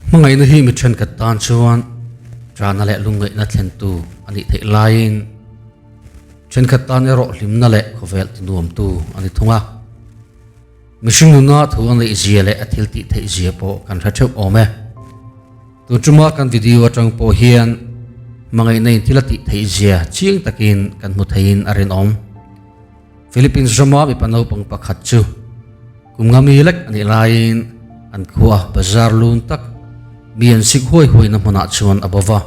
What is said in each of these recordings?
Mangai na hi mi Catereta'n chuan trana le lungai na thlen tu ani thei lain Catereta'n ero hlim na le khovel ti nuam tu ani thunga mihring nuna thu an lei zia le athil ti thei zia po kan tha theuh ome tu chuma kan video atang po hian mangai nei thilati thei zia chiang takin kan mu thein arin om Philippines rama mi panau pang pakhat chu kumngami lek ani lain an khua bazar lun tak mian sik hoi hoi na hmana chuan abova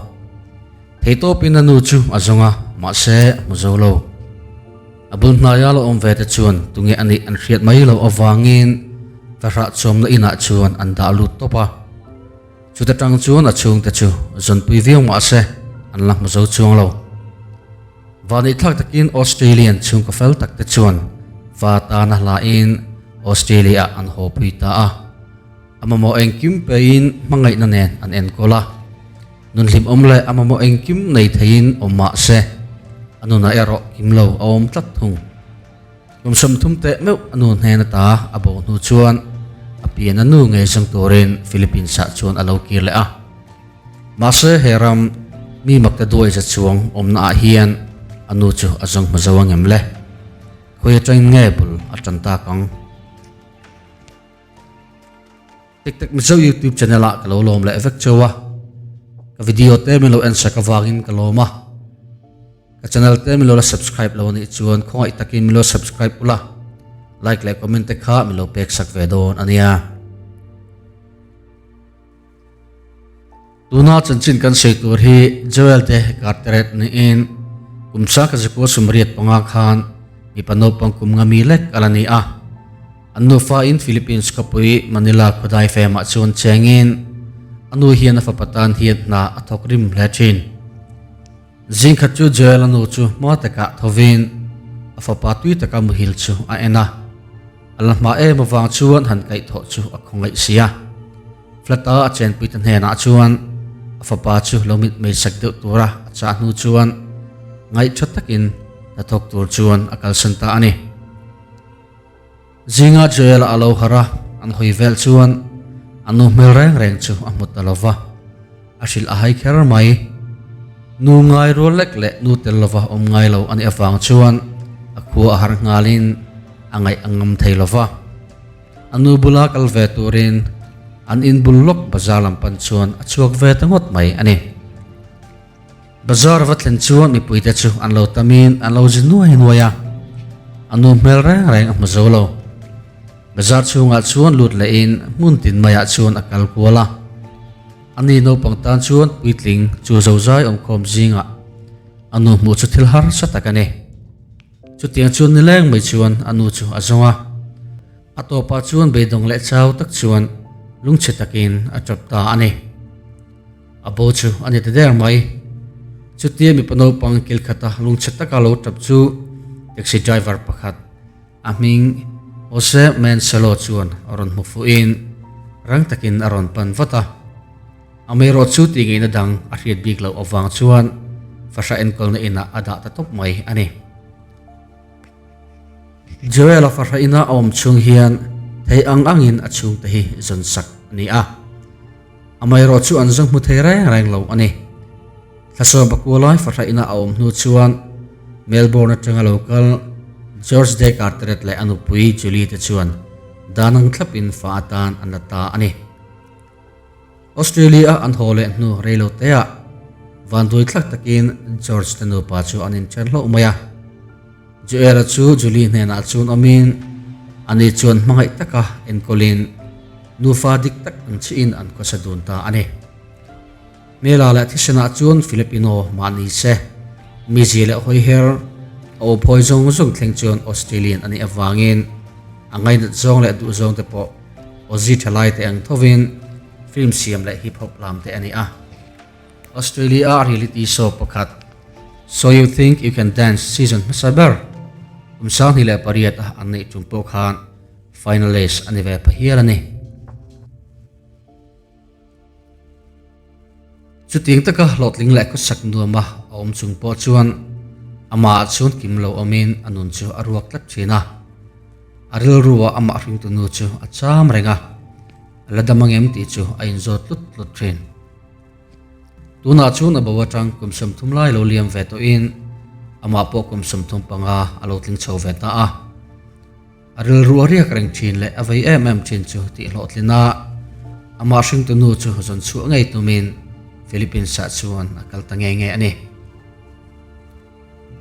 theito pin anu chu azonga ma se muzolo abun hnaya lo om ve te chuan tunge ani an hriat mai lo awangin tara chom na ina chuan an da lut topa chuta tang chuan a chung te chu zon pui viang ma se an lang muzo chuang lo vani thak takin Australian chung ka fel tak te chuan va ta na la in Australia an ho pui ta a amamo engkim pein mangai na nen an en kola nun hlim omle amamo engkim nei thein omma se anuna ero kimlo om tlat thung kum som thum te meu anu hena ta abo nu chuan apian anu nge sang torin Philippines sa chuan alo kir le a ma se heram mi makta doi za chuang omna hian anu chu azang mazawang emle khoi train nge bul atanta kang diktak miso YouTube channel a kalo lom le vek chowa ka video te milo en sakawangin kaloma ka channel te milo la subscribe lo ni chuan khoi takin milo subscribe ula like le comment te kha milo pek sak ve don ania tuna chanchin kan sei tur hi joel te Catereta'n in kumsa ka ziko sumriat panga khan mi panopang kumngami lek alani a anu fa in Philippines kapui Manila khodai fema chuan chengin anu hian a fapatan hian na athok rim lechin jing khachu joel anu chu ma taka thovin a fapatui taka muhil chu a ena alma e mawang chuan han kai tho chu a khongai sia flata a chen pui tan hena chuan a fapa chu lomit mei sak de tura cha nu chuan ngai thatakin athok tur chuan akal santa ani zinga joel alo hara an hoi vel chuan anu mel reng reng chu amut alova ashil ahai kher mai nu ngai ro lek le nu tel lova om ngai lo ani awang chuan akhu har ngalin angai angam theilova anu bula kal ve turin an in bullok bazalam pan chuan achuak ve tangot mai ani bazar vatlen chuan mi puite chu an lo tamin an lo jinuai nuaya anu mel reng reng amazolo bazar chunga chuan lut le in muntin maya chuan akal kuala ani no pangtan chuan puitling chu zozai om khom zinga anu mu chu thil har satakane chu tiang chuan ni leng mai chuan anu chu azonga atopa chuan beidong le chau tak chuan lungche takin atapta ani abo chu ani te der mai chu tie mi pano pang kil khata lungche takalo tap chu taxi driver pakhat aming ose men salo chuan aron mufuin rang takin aron pan vata amero chu ti ngeina dang a hriat bik lo awang chuan fasha enkol na ina ada ta top mai ani joel fasha ina om chung hian thei ang angin achung te hi zon sak ni a amairo chu an zong mu thei reng lo ani thaso bakulai fasha ina om nu chuan Melbourne atanga local George de Catereta'n le anu pui Julie te chuan danang thlapin faatan anata ani Australia an hole nu reilo tea van dui thlak takin George te nu pa chu anin chen lo maya joel chu Julie ne na chun amin ani chuan mangai taka en kolin nu fa diktak an chin an ko sadun ta ani mela la thisana chun Filipino mani se mi zile hoi her o poizong zong thleng chuan Australian ani awangin angai na zong le du zong te po ozi thalai te ang thovin film siam le hip hop lam te ani a Australia reality show pakhat So You Think You Can Dance season masaber umsang hile pariat ani chumpo khan finalist ani ve pahir ani chuting taka lotling le ko sak nuama om chungpo chuan ama chun kimlo amin anun chu aruak tlat china aril ruwa ama ring tu nu chu acham renga ladamangem ti chu a in zot lut thin tuna chu na bawa tang kum sam thum lai lo liam ve to in ama po kum sam thum panga alo tling chho ve ta a aril ruaria kreng thin le avei thin chu ti lo tlina ama hring tu nu chu zon chu ngai tumin Philippines sa chuan akal ta nge ani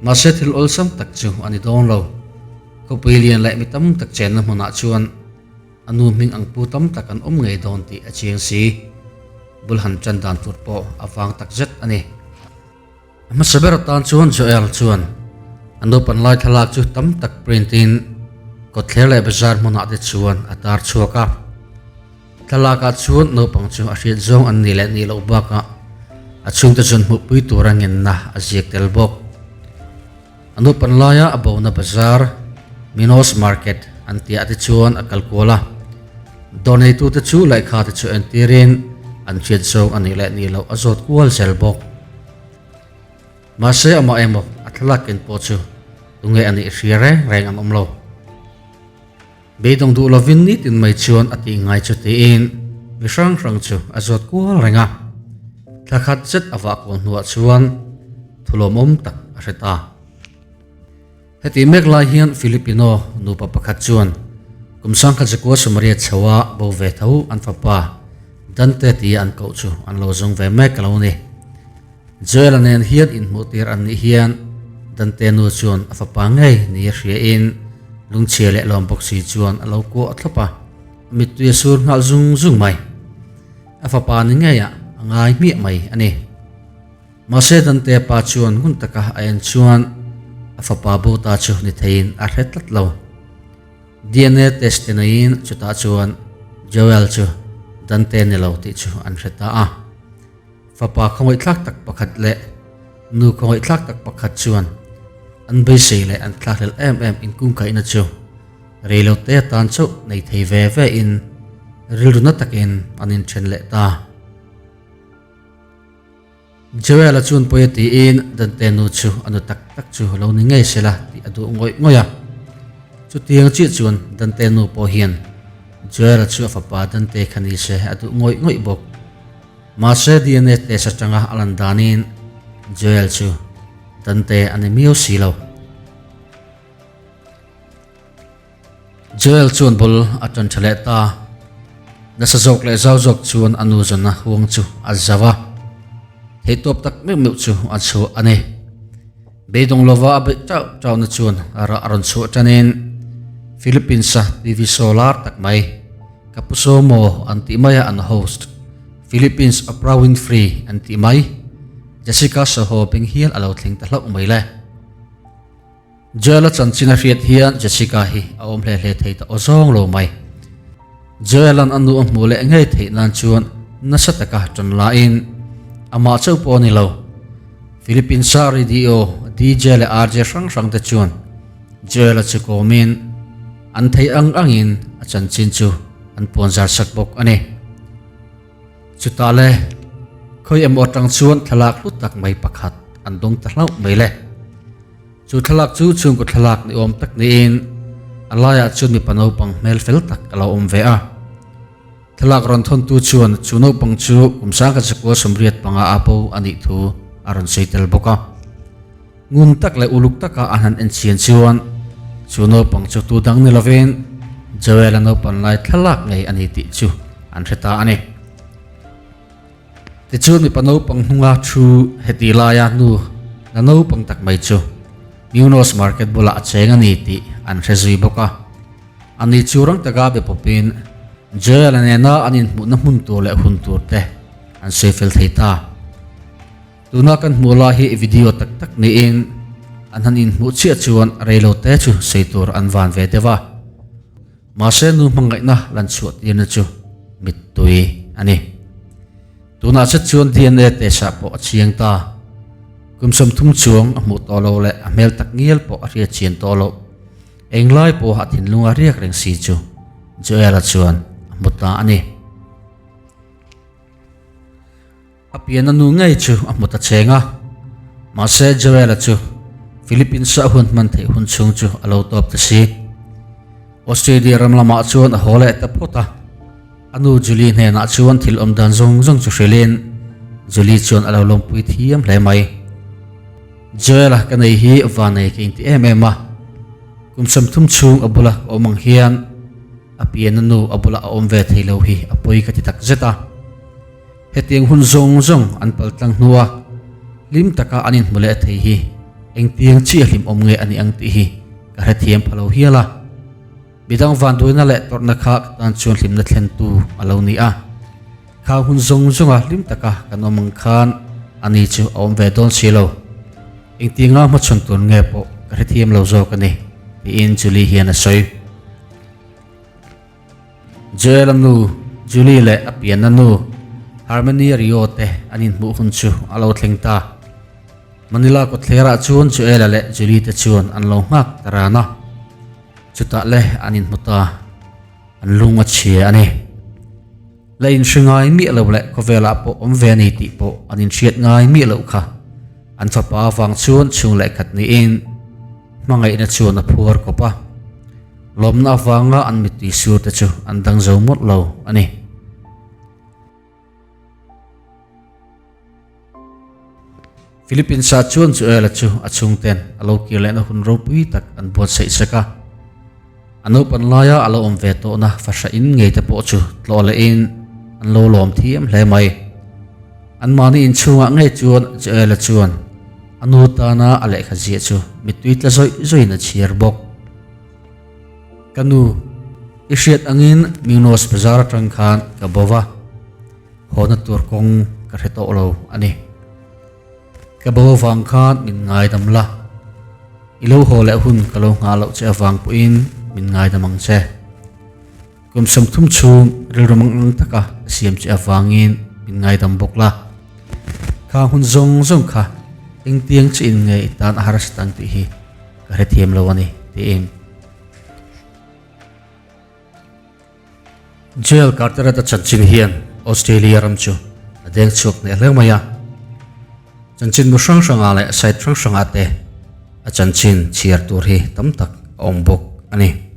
ma se thil ol sam tak chu ani don lo ko pilian lai mi tam tak chen na hmona chuan anu ming ang pu tam tak an ngei don ti a chiang si bulhan chan dan tur po awang tak zet ani ma saber tan chuan joel chuan anu pan lai thalak chu tam tak printin ko thlele bazar hmona te chuan atar chuaka thalaka chuan no pang chu a hriat zong an ni le ni lo baka a chung te chun mu pui turangin na a ziek tel bok anu pan laya abo na bazar Minos market anti ati chuan a kalkola donate tu te chu lai kha te chu antirin an hriat zong ani le ni lo azot kual sel bok ma se ama emo athlakin po chu tunge ani hriare reng am lo beidong du lovin ni tin mai chuan ati ngai chu te in mi rang chu azot kual renga thakhat zet awa ko nuwa chuan thulom tak a reta heti mek lai hian Filipino nupa pakhat chuan kumsang kha chako sumaria chawa bo ve thau an fapa dante ti an ko chu an lo zong ve mek lo ni joelanen hian in mutir an ni hian dante nu chuan afapa ngai ni hria in lungchele lom boxi chuan alo ko athlapa mittu sur ngal zung mai afapa ni nge ya ngai mi mai ani mase dante pa chuan hun taka ayan chuan afapa bo ta chu ni thein a hretlat lo DNA test tenain chuta chuan joel chu dante ni lo ti chu an hreta a fapa khongoi thlak tak pakhat le nu khongoi thlak tak pakhat chuan an bei sei le an thlak hel in kung kai na chu reilo te tan chu nei thei ve in riluna takin anin chen le ta joel a chun poeti in dante nu chu anu tak chu lo ni ngai sela ti adu ngoya chu tiang chi chuan dante nu po hian joel chu fapa dante khani se adu ngoi bok ma se DNA te sa changa alandanin joel chu dante ani miu silo joel chuan bol aton thale ta nasa jok le zaw jok chuan anu zona huang chu azawa he top tak me chu achu ane beidong lova abe chau na chuan ara aron chu tanin Philippines sa TV solar tak mai kapuso mo anti maya an host Philippines a prawin free anti mai Jessica sa hoping hian alo thling ta hlau mai le joela chanchin a hriat hian Jessica hi a om hle thei ta ozong lo mai joelan anu mule ngai thei nan chuan nasataka ton la in ama chau po ni lo Philippines sa radio DJ le RJ rang te chuan joela chu komin an thei angin a chanchin chu an ponzar sakbok ani chutale khoi emo tang chuan thalak lu tak mai pakhat an dong ta hlau mai le chu thalak chu chung ko thalak ni om tak ni in alaya chun mi pano pang mel fel tak alo om ve a thalak ron thon tu chuan chuno pang chu kumsang ka chako somriat panga apo ani thu aron seitel boka ngun tak le uluk taka anan en chian chuan chuno pang chu tu dang ni lovin joel no pan lai thalak ngai ani ti chu an theta ani ti chu mi pano pang hunga thu heti laya nu na no pang tak mai chu Minos market bula chenga ni ti an rezui boka ani churang taga be popin joel ane na anin mu na mun to le hun tur te an sefel theita tuna kan mula hi video tak tak ni in an hanin mu chia chuan reilo te chu seitur an van ve dewa ma se nu mangai na lan chuat ina chu mitui ani tuna se chuan DNA te sa po chiang ta kumsom thum chuang amu tolo le amel tak ngial po aria chien tolo englai po hatin lunga riak reng si chu joela chuan amuta ani apian anu ngai chu amuta chenga ma se joela chu Philippines sa hun man thei hun chung chu alo top ta si Australia ramlama chuan a hole ta pota anu Julie ne na chuan thil om dan zong zong chu hrilin Julie chuan alo lom pui thiam hle mai Joel ka nei hi vanei ke ti em a kumsam thum chung abula omang hian apian nu abula om ve theilo hi apoi ka ti tak zeta hetiang hun zong zong an paltang nuwa lim taka anin mule thei hi eng tiang chi hlim om nge ani ang ti hi ka hre thiam phalo hiala bidang van duina le torna kha tan chuan hlim na thlen tu alo ni a kha hun zong zonga lim taka kan omang khan ani chu om ve don silo eng tianga ma chon ton nge po ka hre thiam lo zo ka ni ti in Julie hian a soi Joel nu Julie le apian nu harmony riote anin mu hun chu alo thlengta Manila ko thlera chuan Joel le Julie te chuan an lo ngak tarana chuta le anin muta an lunga chia ani lein hringai mi lo le ko vela po om ve ni ti po anin thiat ngai mi lo kha an fapa wang chuan chung le khat ni in mangai na chuan a phur ko pa lomna wanga an mi ti sur te chu an dang zo mot lo ani Philippines sa chuan Joel chu achung ten alo kirle na hun ro pui tak an bot sei saka anu pan laya alo om ve to na fasha in ngei te po chu tlo le in an lo lom thiam hle mai an mani in chunga ngei chuan Joel chuan anu ta na ale kha ji chu mi tuit la zoi na chiar bok kanu ishet angin mingnos bazar tang khan ka bova hona tur kong ka reto lo ani ka bo wang khan min ngai dam la ilo ho le hun ka lo nga lo che wang pu in min ngai damang che kum sam thum chung ril romang ang taka siam che awangin min ngai dam bok la kha hun zong zong kha eng tiang chi in ngai tan haras tang ti hi ka re thiam lo ani ti em Joel Catereta'n chanchin hian Australia ram chu adeng chuk ne hleng maya chanchin mu sang sang ale side sang sang ate a chanchin chiar tur hi tam tak ong bok ani